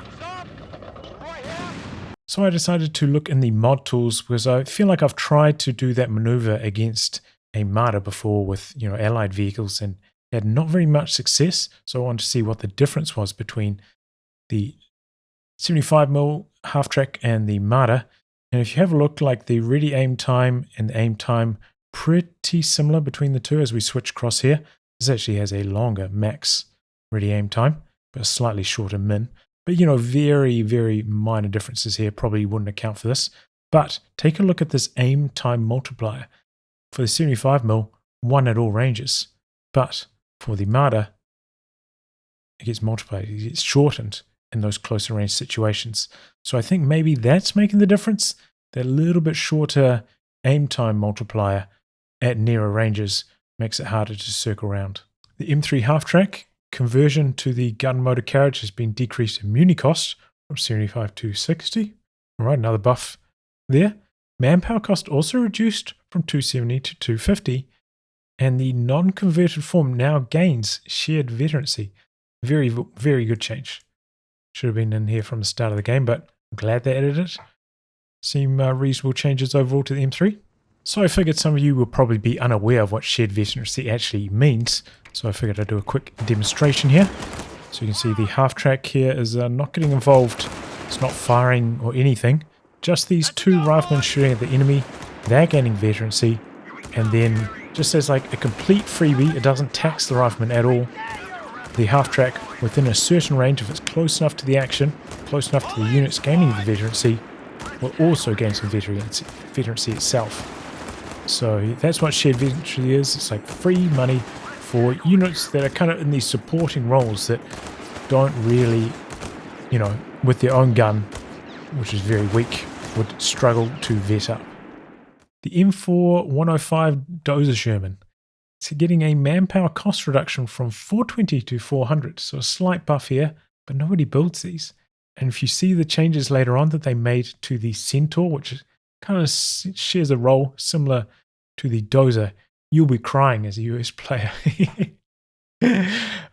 So I decided to look in the mod tools because I feel like I've tried to do that maneuver against a Marder before with, allied vehicles and had not very much success. So I wanted to see what the difference was between the 75mm half track and the Marder. And if you have a look, like the ready aim time and the aim time, pretty similar between the two as we switch across here. This actually has a longer max ready aim time, but a slightly shorter min. But, very, very minor differences here. Probably wouldn't account for this. But take a look at this aim time multiplier. For the 75mm, 1 at all ranges. But for the Marder, it gets multiplied. It gets shortened in those closer range situations. So I think maybe that's making the difference. That little bit shorter aim time multiplier at nearer ranges makes it harder to circle around. The M3 half track conversion to the gun motor carriage has been decreased in muni cost from 75 to 60. All right, another buff there. Manpower cost also reduced from 270 to 250. And the non-converted form now gains shared veterancy. Very, very good change. Should have been in here from the start of the game, but I'm glad they added it. Seem reasonable changes overall to the M3. So I figured some of you will probably be unaware of what shared veterancy actually means. So I figured I'd do a quick demonstration here. So you can see the half track here is not getting involved. It's not firing or anything. Just these two riflemen shooting at the enemy. They're gaining veterancy. And then just as like a complete freebie, it doesn't tax the rifleman at all. The half track within a certain range, if it's close enough to the action, close enough to the units gaining the veterancy, will also gain some veterancy itself. So that's what shared veterancy is. It's like free money for units that are kind of in these supporting roles that don't really, with their own gun, which is very weak, would struggle to vet up. The M4 105 Dozer Sherman. It's getting a manpower cost reduction from 420 to 400, so a slight buff here, but nobody builds these. And if you see the changes later on that they made to the Centaur, which kind of shares a role similar to the Dozer, you'll be crying as a US player.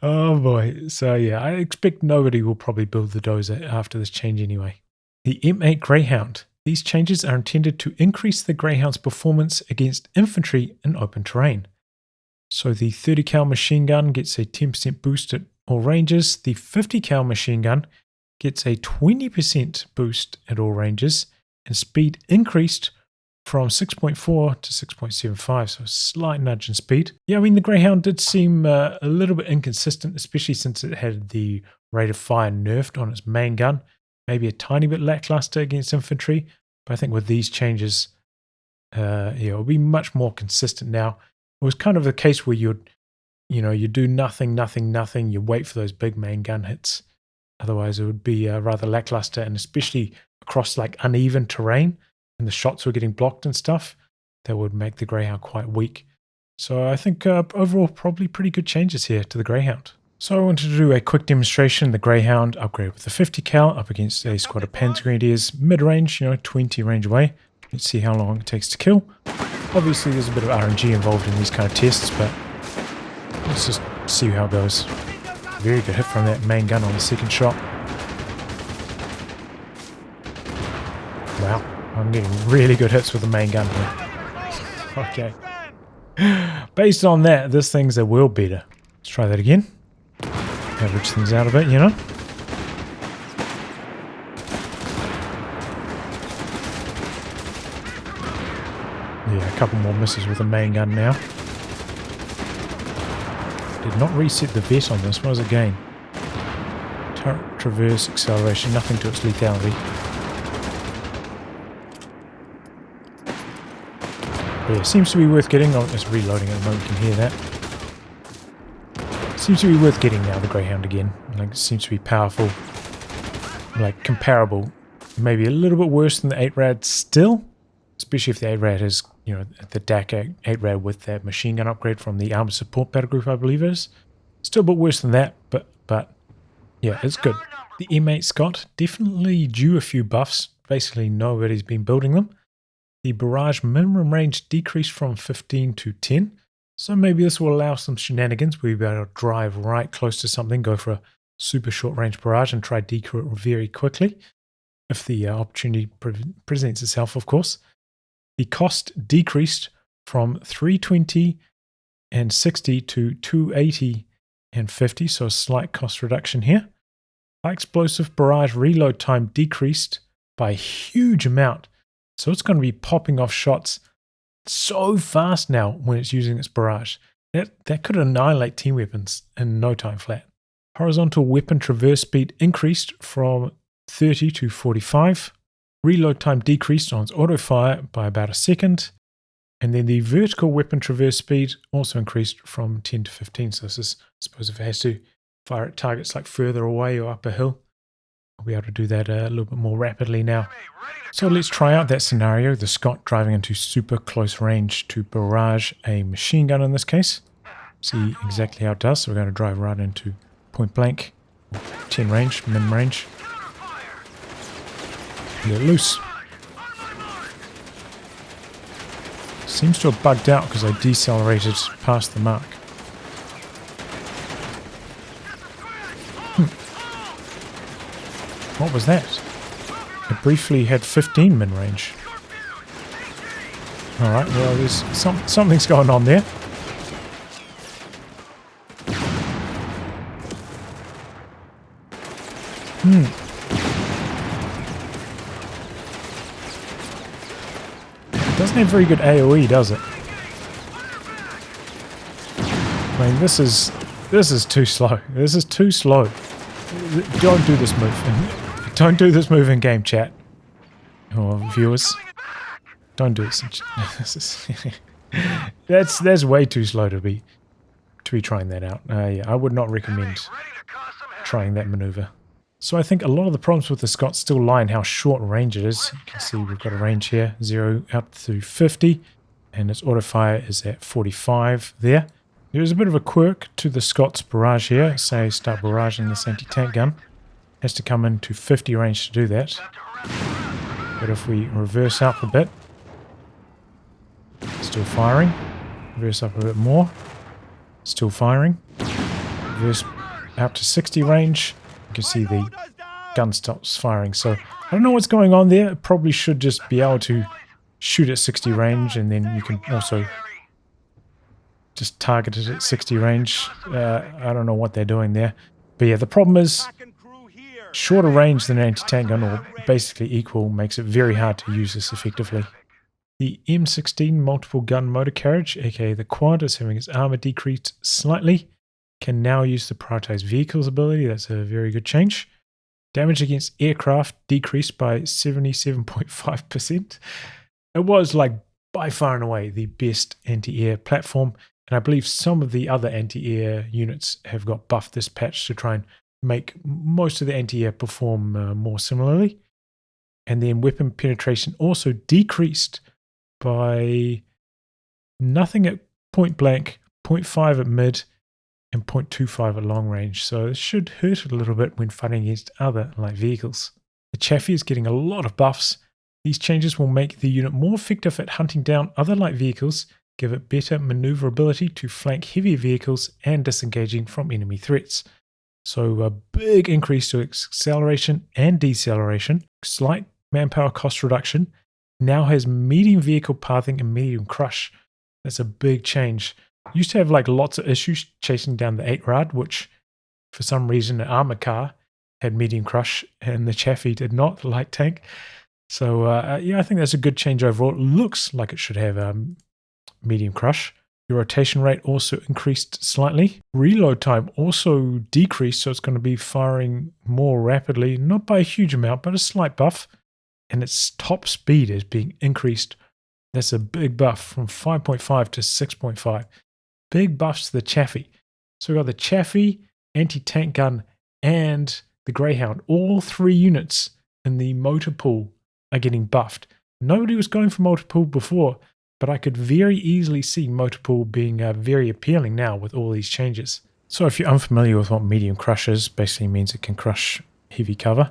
Oh boy. So yeah, I expect nobody will probably build the Dozer after this change anyway. The M8 Greyhound. These changes are intended to increase the Greyhound's performance against infantry in open terrain. So the 30 cal machine gun gets a 10% boost at all ranges. The 50 cal machine gun gets a 20% boost at all ranges, and speed increased from 6.4 to 6.75, so a slight nudge in speed. Yeah, I mean, the Greyhound did seem a little bit inconsistent, especially since it had the rate of fire nerfed on its main gun. Maybe a tiny bit lackluster against infantry, but I think with these changes, it'll be much more consistent now. It was kind of the case where you do nothing, you wait for those big main gun hits. Otherwise, it would be rather lackluster, and especially across like uneven terrain, and the shots were getting blocked and stuff, that would make the Greyhound quite weak. So I think overall, probably pretty good changes here to the Greyhound. So I wanted to do a quick demonstration. The Greyhound upgrade with the 50 cal up against a squad of Panzer Grenadiers, mid-range, 20 range away. Let's see how long it takes to kill. Obviously, there's a bit of RNG involved in these kind of tests, but let's just see how it goes. Very good hit from that main gun on the second shot. Wow, I'm getting really good hits with the main gun here. Okay. Based on that, this thing's a world beater. Let's try that again. Average things out a bit, Yeah, a couple more misses with the main gun now. Did not reset the vet on this. What does it gain? Traverse, acceleration, nothing to its lethality. But yeah, seems to be worth getting. Oh, it's reloading at the moment, you can hear that. Seems to be worth getting now, the Greyhound again. Like, it seems to be powerful. Like, comparable. Maybe a little bit worse than the 8-Rad still. Especially if the 8-Rad is, the DAC 8-Rad with that machine gun upgrade from the Armored Support Battlegroup, I believe it is. Still a bit worse than that, but yeah, it's good. The M8 Scott definitely due a few buffs. Basically, nobody's been building them. The barrage minimum range decreased from 15 to 10. So maybe this will allow some shenanigans where you'll be able to drive right close to something, go for a super short range barrage and try decoy it very quickly. If the opportunity presents itself, of course. The cost decreased from 320 and 60 to 280 and 50, so a slight cost reduction here. High explosive barrage reload time decreased by a huge amount, so it's going to be popping off shots so fast now when it's using its barrage. That could annihilate team weapons in no time flat. Horizontal weapon traverse speed increased from 30 to 45. Reload time decreased on its auto fire by about a second. And then the vertical weapon traverse speed also increased from 10 to 15. So this is, I suppose if it has to fire at targets like further away or up a hill, I'll be able to do that a little bit more rapidly now. So let's try out that scenario. The Scott driving into super close range to barrage a machine gun in this case. See exactly how it does. So we're going to drive right into point blank, 10 range, min range. Let loose. Seems to have bugged out because I decelerated past the mark. What was that? It briefly had 15 min range. Alright, well there's something's going on there. Doesn't have very good AoE, does it? I mean, this is too slow. This is too slow. Don't do this move. Don't do this move in game, chat. Or viewers. Don't do this. That's way too slow to be trying that out. Yeah, I would not recommend trying that maneuver. So I think a lot of the problems with the Scott still lie in how short range it is. You can see we've got a range here, 0 up to 50, and its auto fire is at 45 there. There's a bit of a quirk to the Scott's barrage here. Say start barraging this anti-tank gun. Has to come into 50 range to do that. But if we reverse up a bit, still firing. Reverse up a bit more, still firing. Reverse out to 60 range. You can see the gun stops firing. So I don't know what's going on there. It probably should just be able to shoot at 60 range, and then you can also just target it at 60 range. I don't know what they're doing there. But yeah, the problem is shorter range than an anti-tank gun, or basically equal, makes it very hard to use this effectively. The M16 multiple gun motor carriage, aka the quad, is having its armor decreased slightly. Can now use the prioritized vehicles ability. That's a very good change. Damage against aircraft decreased by 77.5%. It was like by far and away the best anti-air platform, and I believe some of the other anti-air units have got buffed this patch to try and make most of the anti-air perform more similarly. And then weapon penetration also decreased by nothing at point blank, 0.5 at mid, and 0.25 at long range. So it should hurt a little bit when fighting against other light vehicles. The Chaffee is getting a lot of buffs. These changes will make the unit more effective at hunting down other light vehicles, give it better maneuverability to flank heavier vehicles, and disengaging from enemy threats. So a big increase to acceleration and deceleration, slight manpower cost reduction, now has medium vehicle pathing and medium crush. That's a big change. Used to have like lots of issues chasing down the 8-rad, which for some reason an armored car had medium crush and the Chaffee did not, the light tank. So yeah, I think that's a good change overall. It looks like it should have medium crush. Your rotation rate also increased slightly. Reload time also decreased, so it's going to be firing more rapidly, not by a huge amount, but a slight buff. And its top speed is being increased. That's a big buff from 5.5 to 6.5. Big buffs to the Chaffee. So we've got the Chaffee, anti-tank gun, and the Greyhound. All three units in the motor pool are getting buffed. Nobody was going for motor pool before, but I could very easily see motor pool being very appealing now with all these changes. So if you're unfamiliar with what medium crush is, basically means it can crush heavy cover.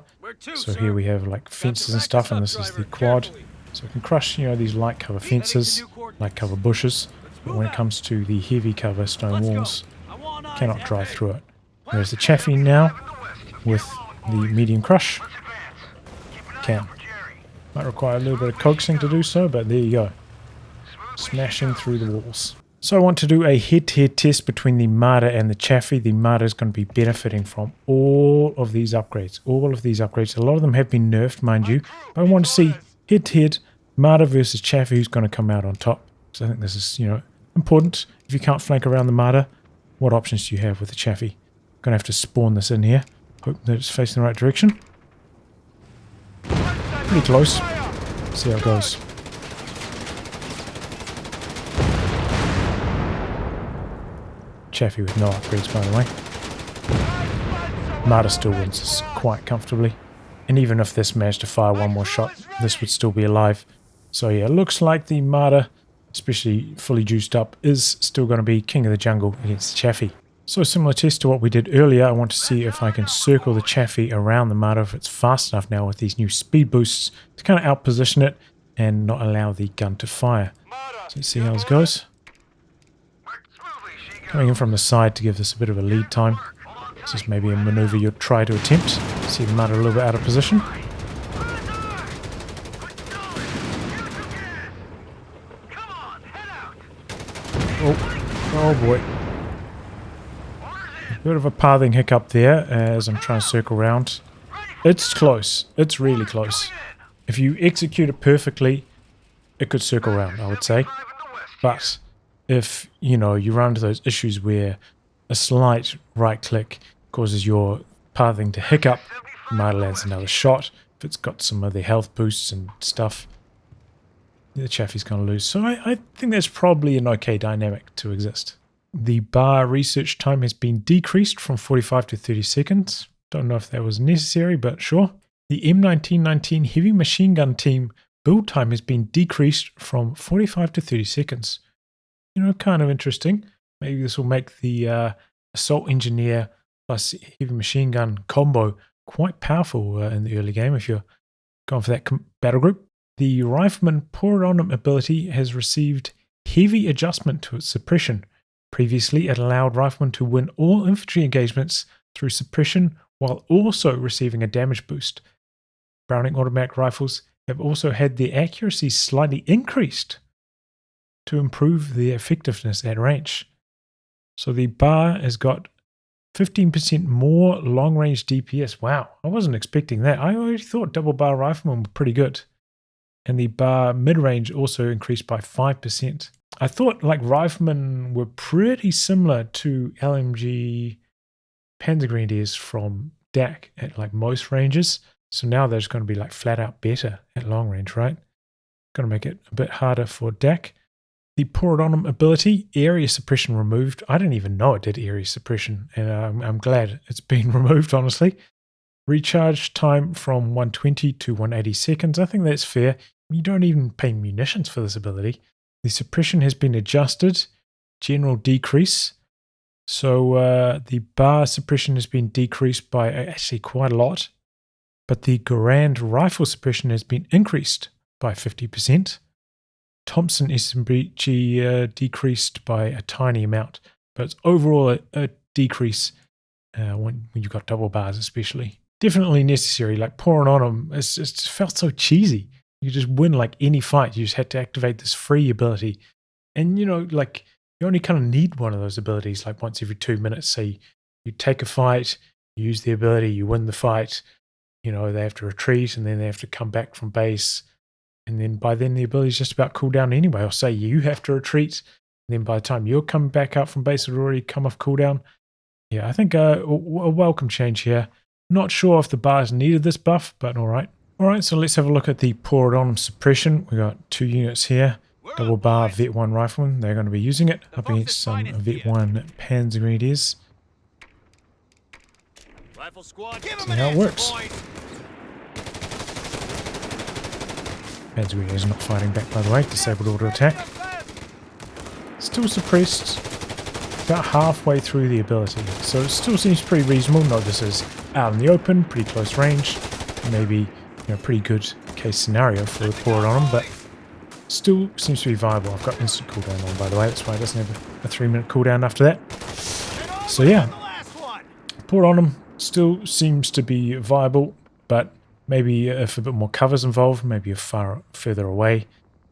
So here we have like fences and stuff, and this is the quad. So it can crush, these light cover fences, light cover bushes, but when it comes to the heavy cover stone walls, cannot drive through it. There's the Chaffee now with the medium crush. Can. Might require a little bit of coaxing to do so, but there you go. Smashing through the walls. So I want to do a head-to-head test between the Marder and the Chaffee. The Marder is going to be benefiting from all of these upgrades. All of these upgrades. A lot of them have been nerfed, mind you. But I want to see head-to-head Marder versus Chaffee, who's going to come out on top. So I think this is, important. If you can't flank around the Marder, what options do you have with the Chaffee? Going to have to spawn this in here. Hope that it's facing the right direction. Pretty close. See how it goes. Chaffee with no upgrades, by the way. Marder still wins this quite comfortably. And even if this managed to fire one more shot, this would still be alive. So yeah, it looks like the Marder, especially fully juiced up, is still going to be king of the jungle against the Chaffee. So a similar test to what we did earlier. I want to see if I can circle the Chaffee around the Marder, if it's fast enough now with these new speed boosts to kind of outposition it and not allow the gun to fire. So let's see how this goes. Coming in from the side to give this a bit of a lead time. This is maybe a maneuver you'd try to attempt. See the Marder a little bit out of position. Oh boy. A bit of a pathing hiccup there as I'm trying to circle around. It's close. It's really close. If you execute it perfectly, it could circle around, I would say. But if, you run into those issues where a slight right click causes your pathing to hiccup, you might lands another shot. If it's got some of the health boosts and stuff, the Chaffee's going to lose. So I think that's probably an okay dynamic to exist. The bar research time has been decreased from 45 to 30 seconds. Don't know if that was necessary, but sure. The M1919 heavy machine gun team build time has been decreased from 45 to 30 seconds. Kind of interesting. Maybe this will make the assault engineer plus heavy machine gun combo quite powerful in the early game if you're going for that battle group. The Rifleman pour on ability has received heavy adjustment to its suppression. Previously, it allowed Rifleman to win all infantry engagements through suppression while also receiving a damage boost. Browning automatic rifles have also had their accuracy slightly increased to improve their effectiveness at range. So the bar has got 15% more long-range DPS. Wow, I wasn't expecting that. I already thought double bar rifleman were pretty good. And the bar mid-range also increased by 5%. I thought like riflemen were pretty similar to LMG Panzer Grenadiers from DAC at like most ranges. So now they're just going to be like flat out better at long range, right? Going to make it a bit harder for DAC. The Pour It On 'Em ability, area suppression removed. I didn't even know it did area suppression, and I'm glad it's been removed, honestly. Recharge time from 120 to 180 seconds. I think that's fair. You don't even pay munitions for this ability. The suppression has been adjusted. General decrease. So the bar suppression has been decreased by actually quite a lot. But the Grand Rifle suppression has been increased by 50%. Thompson SMG decreased by a tiny amount. But it's overall a decrease when you've got double bars especially. Definitely necessary. Like pouring on them, it felt so cheesy. You just win like any fight. You just had to activate this free ability. And, you know, like you only kind of need one of those abilities like once every 2 minutes. Say you take a fight, you use the ability, you win the fight. You know, they have to retreat and then they have to come back from base. And then by then the ability is just about cooldown anyway. Or say you have to retreat. And then by the time you're coming back up from base, it would already come off cooldown. Yeah, I think a welcome change here. Not sure if the bars needed this buff, but all right. All right, so let's have a look at the Pour It On suppression. We got 2 units here. Double bar Vet 1 Rifleman. They're going to be using it up against some Vet 1 Panzer Grenadiers. Rifle squad, See how it works. Panzer Grenadiers not fighting back, by the way. Disabled auto attack. Still suppressed. About halfway through the ability. So it still seems pretty reasonable. No, this is out in the open, pretty close range. Maybe, you know, pretty good case scenario for the Pour It On 'Em, but still seems to be viable. I've got instant cooldown on, by the way. That's why it doesn't have a 3-minute cooldown after that. So yeah, Pour It On 'Em still seems to be viable, but maybe if a bit more cover's involved, maybe further away,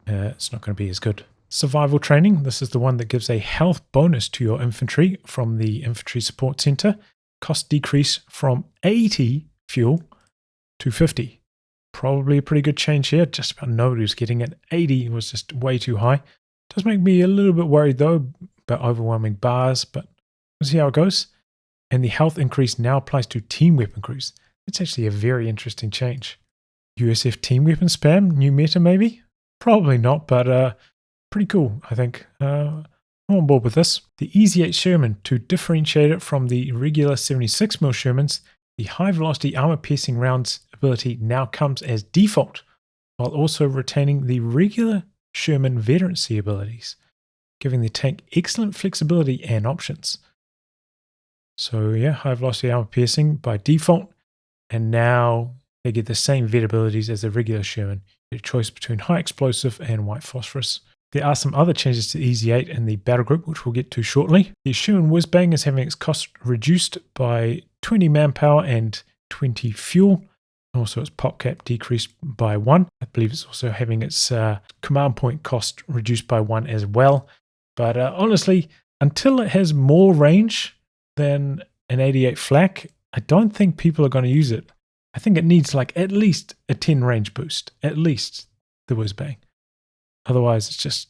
it's not going to be as good. Survival training. This is the one that gives a health bonus to your infantry from the Infantry Support Center. Cost decrease from 80 fuel to 50. Probably a pretty good change here. Just about nobody was getting it. 80 was just way too high. Does make me a little bit worried though about overwhelming bars, but we'll see how it goes. And the health increase now applies to team weapon crews. It's actually a very interesting change. USF team weapon spam, new meta maybe? Probably not, but pretty cool, I think. I'm on board with this. The Easy 8 Sherman, to differentiate it from the regular 76mm Shermans, the high velocity armor piercing rounds ability now comes as default, while also retaining the regular Sherman Veterancy abilities, giving the tank excellent flexibility and options. So yeah, high velocity armor piercing by default, and now they get the same vet abilities as the regular Sherman. You get a choice between high explosive and white phosphorus. There are some other changes to Easy 8 and the battle group, which we'll get to shortly. The Sherman Whizbang is having its cost reduced by 20 manpower and 20 fuel. Also, its pop cap decreased by 1. I believe it's also having its command point cost reduced by 1 as well. But honestly, until it has more range than an 88 flak, I don't think people are going to use it. I think it needs like at least a 10 range boost. At least the Whizbang. Otherwise, it's just,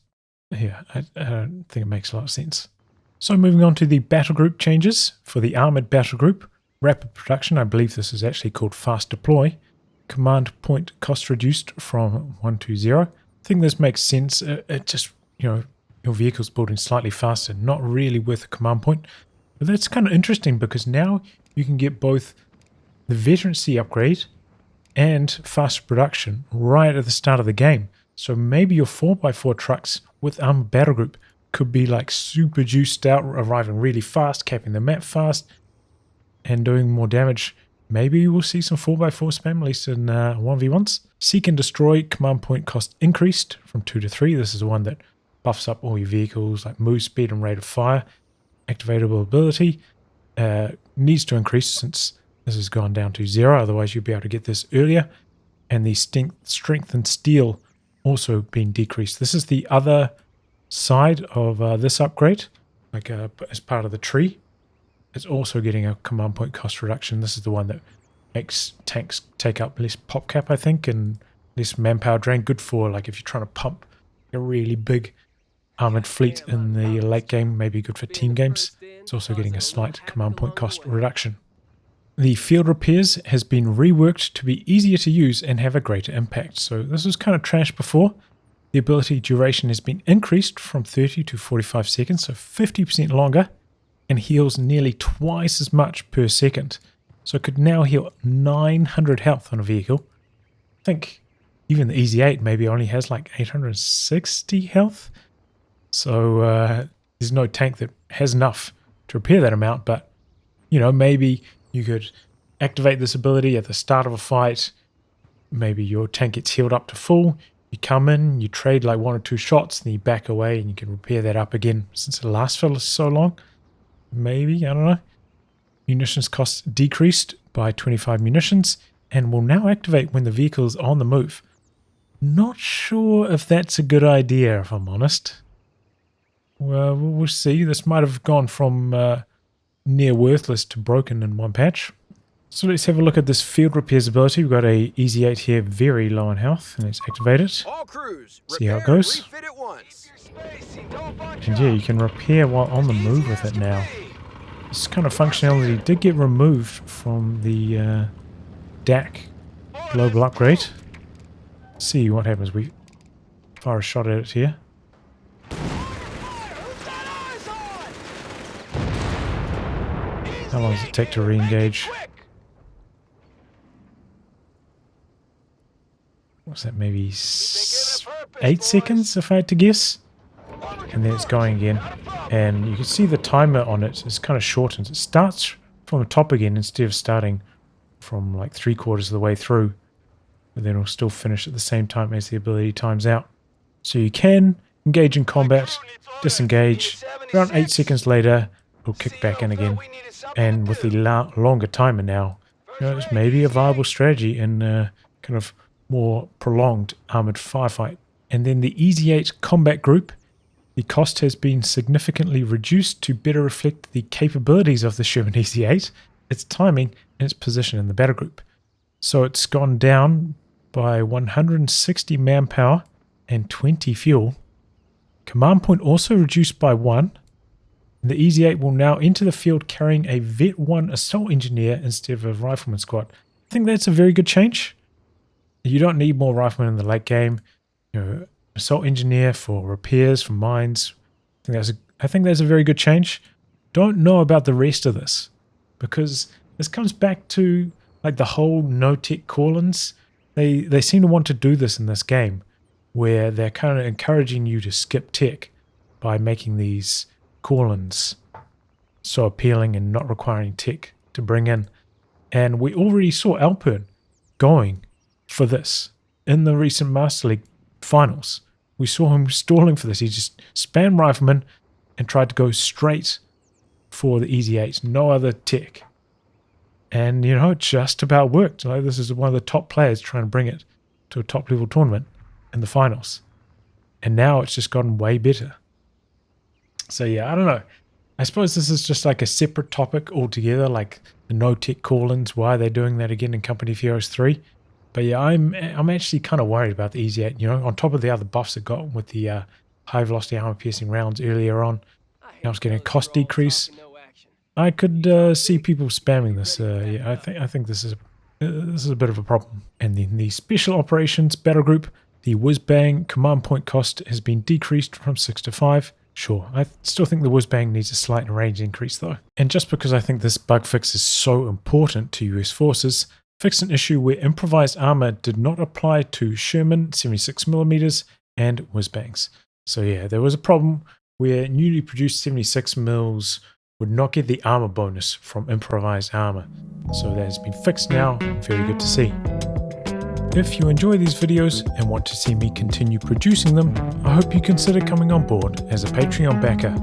yeah, I don't think it makes a lot of sense. So moving on to the battle group changes. For the armored battle group, rapid production, I believe this is actually called fast deploy. Command point cost reduced from 1 to 0. I think this makes sense. It just, you know, your vehicle's building slightly faster, not really worth a command point. But that's kind of interesting because now you can get both the veterancy upgrade and fast production right at the start of the game. So maybe your 4x4 trucks with armored battle group could be like super juiced out, arriving really fast, capping the map fast, and doing more damage. Maybe we'll see some 4x4 spam, at least in 1v1s. Seek and Destroy command point cost increased from 2 to 3. This is the one that buffs up all your vehicles, like move speed and rate of fire. Activatable ability needs to increase since this has gone down to 0. Otherwise, you'll be able to get this earlier. And the Strength and Steel also been decreased. This is the other side of this upgrade, like as part of the tree. It's also getting a command point cost reduction. This is the one that makes tanks take up less pop cap, I think, and less manpower drain. Good for like if you're trying to pump a really big armored fleet in the late game, maybe good for team games. It's also getting a slight command point cost reduction. The field repairs has been reworked to be easier to use and have a greater impact. So this was kind of trash before. The ability duration has been increased from 30 to 45 seconds, so 50% longer, and heals nearly twice as much per second. So it could now heal 900 health on a vehicle. I think even the Easy 8 maybe only has like 860 health. So there's no tank that has enough to repair that amount, but you know, maybe you could activate this ability at the start of a fight. Maybe your tank gets healed up to full. You come in, you trade like 1 or 2 shots, then you back away and you can repair that up again since it lasts for so long. Maybe, I don't know. Munitions cost decreased by 25 munitions and will now activate when the vehicle is on the move. Not sure if that's a good idea, if I'm honest. Well, we'll see. This might have gone from near worthless to broken in one patch. So let's have a look at this field repairs ability. We've got a Easy 8 here, very low on health, and let's activate it. All crews, See how it goes. And yeah, you can repair while on the move with it now. This kind of functionality did get removed from the DAC global upgrade. Let's see what happens. We fire a shot at it here. How long does it take to re-engage? What's that, maybe 8 seconds if I had to guess? And then it's going again. And you can see the timer on it is kind of shortened. It starts from the top again instead of starting from like 3/4 of the way through. But then it'll still finish at the same time as the ability times out. So you can engage in combat, disengage. Around 8 seconds later, it'll kick back in again. And with the longer timer now, you know, it's maybe a viable strategy in kind of more prolonged armored firefight. And then the Easy 8 combat group, the cost has been significantly reduced to better reflect the capabilities of the Sherman Easy 8, its timing, and its position in the battle group. So it's gone down by 160 manpower and 20 fuel. Command point also reduced by 1. The Easy 8 will now enter the field carrying a Vet 1 assault engineer instead of a rifleman squad. I think that's a very good change. You don't need more riflemen in the late game. You know, assault engineer for repairs, for mines. I think that's a very good change. Don't know about the rest of this, because this comes back to like the whole no-tech call-ins. They seem to want to do this in this game, where they're kind of encouraging you to skip tech by making these call-ins so appealing and not requiring tech to bring in. And we already saw Alpern going for this in the recent Master League finals. We saw him stalling for this. He just spammed Rifleman and tried to go straight for the Easy 8, no other tech. And, you know, it just about worked. Like, this is one of the top players trying to bring it to a top level tournament in the finals. And now it's just gotten way better. So yeah, I don't know. I suppose this is just like a separate topic altogether, like the no-tech call-ins, why they're doing that again in Company of Heroes 3. But yeah, I'm actually kind of worried about the Easy 8, you know, on top of the other buffs it got with the high-velocity armor-piercing rounds earlier on. Now it's getting a cost decrease. I could see people spamming this. Yeah, I think this is a bit of a problem. And then the Special Operations Battle Group, the Whiz-Bang command point cost has been decreased from 6 to 5. Sure, I still think the Whiz-Bang needs a slight range increase though. And just because I think this bug fix is so important to US forces, fixed an issue where improvised armor did not apply to Sherman 76mm and Whiz-Bangs. So yeah, there was a problem where newly produced 76mm would not get the armor bonus from improvised armor. So that has been fixed now, very good to see. If you enjoy these videos and want to see me continue producing them, I hope you consider coming on board as a Patreon backer.